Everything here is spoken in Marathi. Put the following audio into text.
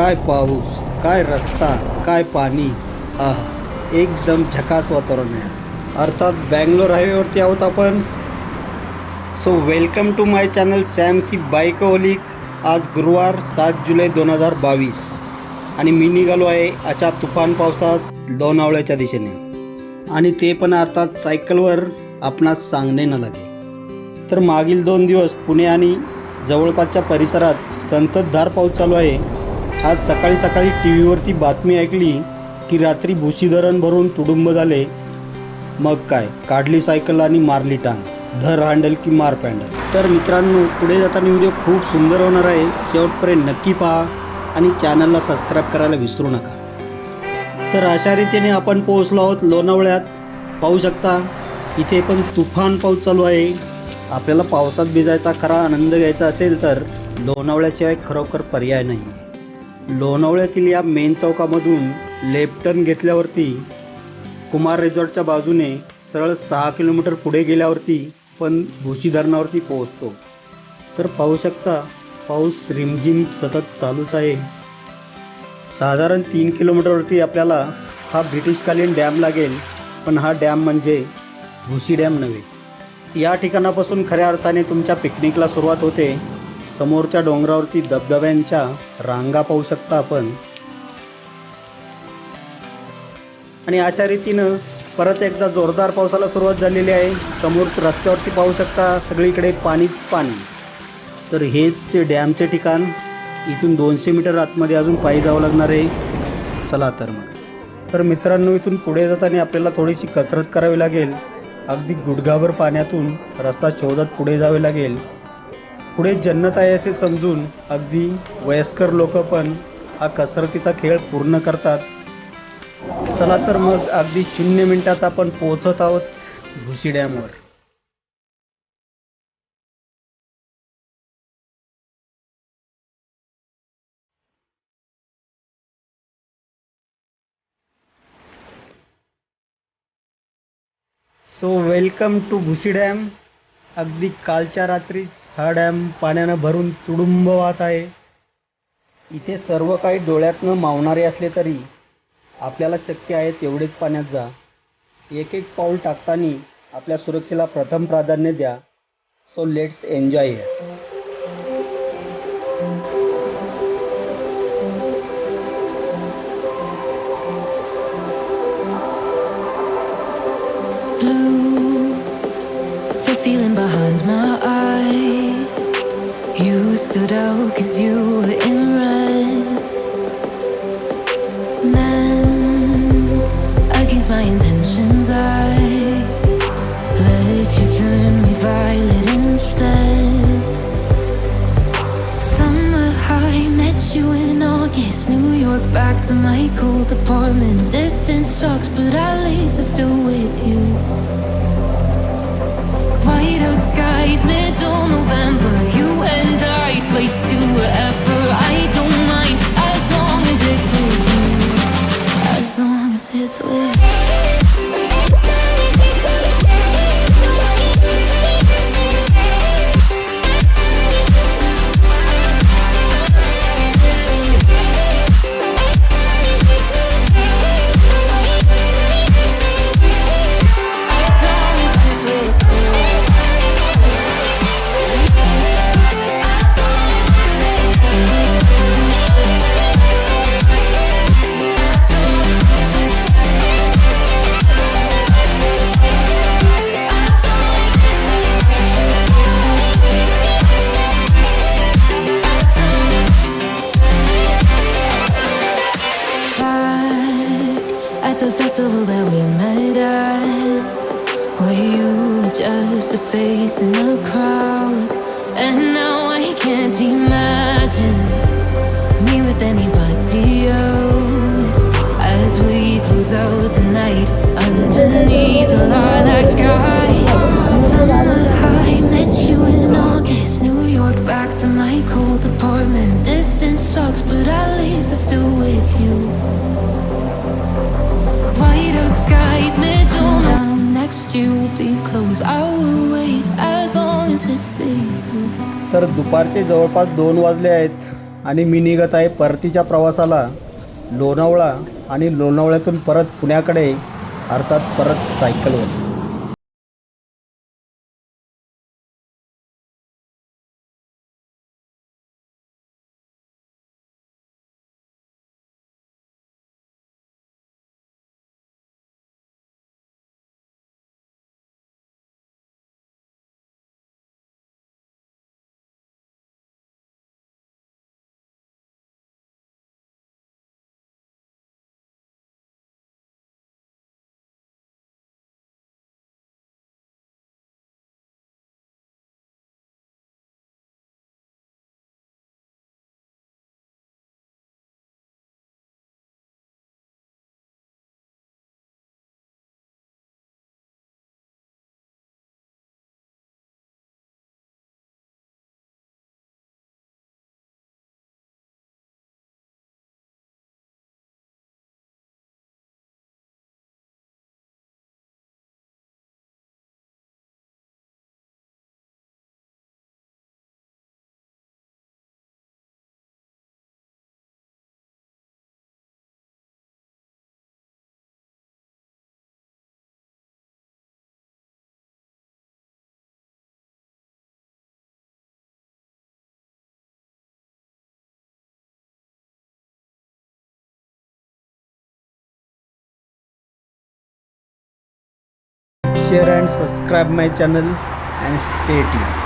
काय पाऊस, काय रस्ता, काय पाणी, एकदम झकास वातावरण आहे. अर्थात बँगलोर हायवेवरती आहोत आपण. So welcome to my channel सॅमसी बाईकहोलिक. आज गुरुवार 7 जुलै 2022 आणि मी निघालो आहे अशा तुफान पावसात लोणावळ्याच्या दिशेने, आणि ते पण अर्थात सायकलवर. आपणास सांगणे न लागे तर मागील 2 दिवस पुणे आणि जवळपासच्या परिसरात संततधार पाऊस चालू आहे. आज सकाळी सकाळी टी व्हीवरती बातमी ऐकली की रात्री भुशी धरण भरून तुडुंब झाले. मग काय, काढली सायकल आणि मारली टांग. धर हँडल की मार पॅन्डल. तर मित्रांनो, पुढे जाताना व्हिडिओ खूप सुंदर होणार आहे. शेवटपर्यंत नक्की पहा आणि चॅनलला सबस्क्राईब करायला विसरू नका. तर अशा रीतीने आपण पोहोचलो आहोत लोणावळ्यात. पाहू शकता इथे पण तुफान पाऊस चालू आहे. आपल्याला पावसात भिजायचा खरा आनंद घ्यायचा असेल तर लोणावळ्याशिवाय खरोखर पर्याय नाही. लोणावळ्यातील या मेन चौकामधून लेफ्ट टर्न घेतल्यावरती कुमार रिसॉर्टच्या बाजूने सरळ 6 किलोमीटर पुढे गेल्यावरती पण भुशी धरणावरती पोहोचतो. तर पाहू शकता पाऊस रिमझिम सतत चालूच आहे. साधारण 3 किलोमीटरवरती आपल्याला हा ब्रिटिशकालीन डॅम लागेल, पण हा डॅम म्हणजे भुशी डॅम नव्हे. या ठिकाणापासून खऱ्या अर्थाने तुमच्या पिकनिकला सुरुवात होते. समोरच्या डोंगरावरती धबधब्यांच्या रांगा पाहू शकता आपण. आणि अशा रीतीनं परत एकदा जोरदार पावसाला सुरुवात झालेली आहे. समोर रस्त्यावरती पाहू शकता सगळीकडे पाणीच पाणी. तर हेच ते डॅमचे ठिकाण. इथून 200 मीटर आतमध्ये अजून पायी जावं लागणार आहे. चला तर मग. तर मित्रांनो, इथून पुढे जाताना आपल्याला थोडीशी कसरत करावी लागेल. अगदी गुडघाभर पाण्यातून रस्ता शोधत पुढे जावे लागेल. पुढे जन्नत आहे असे समजून अगदी वयस्कर लोक पण हा कसरतीचा खेळ पूर्ण करतात. चला तर मग अगदी 0 मिनिटात आपण पोहोचत आहोत भुशी डॅमवर. So welcome to Bhushi dam. अगदी कालच्या रात्रीच हा डॅम पाण्यानं भरून तुडुंब वाहत आहे. इथे सर्व काही डोळ्यातनं मावणारे असले तरी आपल्याला शक्य आहे तेवढेच पाण्यात जा. एक एक पाऊल टाकताना आपल्या सुरक्षेला प्रथम प्राधान्य द्या. So let's enjoy here. The feeling behind my eyes, you stood out 'cause you were in red. Then against my intentions I let you turn me violet instead. Summer high, met you in August, New York back to my cold apartment. Distance sucks but at least I'm still with you. White out skies, middle November, you and I, flights to wherever. I don't mind as long as it's with you, as long as it's with you. At the festival that we met at, where you were just a face in a crowd, and now I can't imagine me with anybody else. As we close out the night underneath the lilac sky, summer high, met you in August, New York back to my cold apartment. Distance sucks but at least I'm still with you. White out skies, middle now, next year will be close. I will wait as long as it's for you. तर दुपारचे जवळपास 2 वाजले आहेत. आणि मी निघत आहे परतीच्या प्रवासाला लोणावळा आणि लोणावळ्यातून परत पुण्याकडे, अर्थात परत सायकलवर. Share and subscribe my channel and stay tuned.